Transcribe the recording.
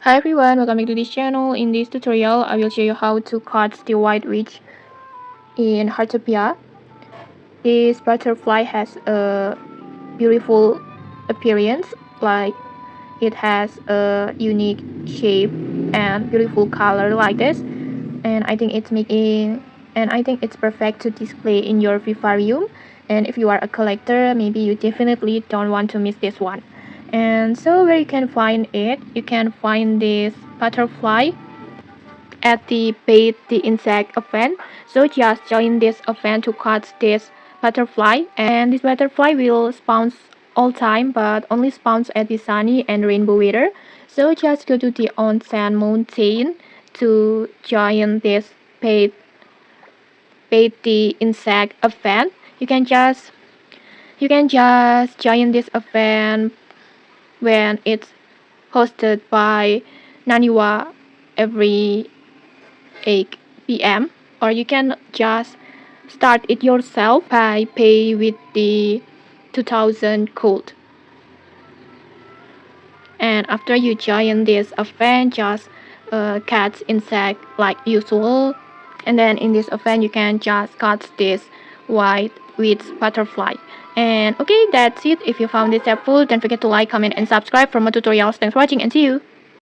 Hi everyone, welcome back to this channel. In this tutorial, I will show you how to catch the white witch in Heartopia. This butterfly has a beautiful appearance, like it has a unique shape and beautiful color like this. And I think it's perfect to display in your vivarium. And if you are a collector, maybe you definitely don't want to miss this one. And so where you can find it, you can find this butterfly at the Bait the Insect event. So just join this event to catch this butterfly, and this butterfly will spawn all time but only spawns at the sunny and rainbow weather. So just go to the Onsen Mountain to join this Bait the Insect event. You can just join this event when it's hosted by Naniwa every 8 p.m. or you can just start it yourself by pay with the 2000 code. And after you join this event, just catch insect like usual. And then in this event, you can just catch this white with butterfly. And okay, that's it. If you found this helpful, don't forget to like, comment, and subscribe for more tutorials. Thanks for watching and see you.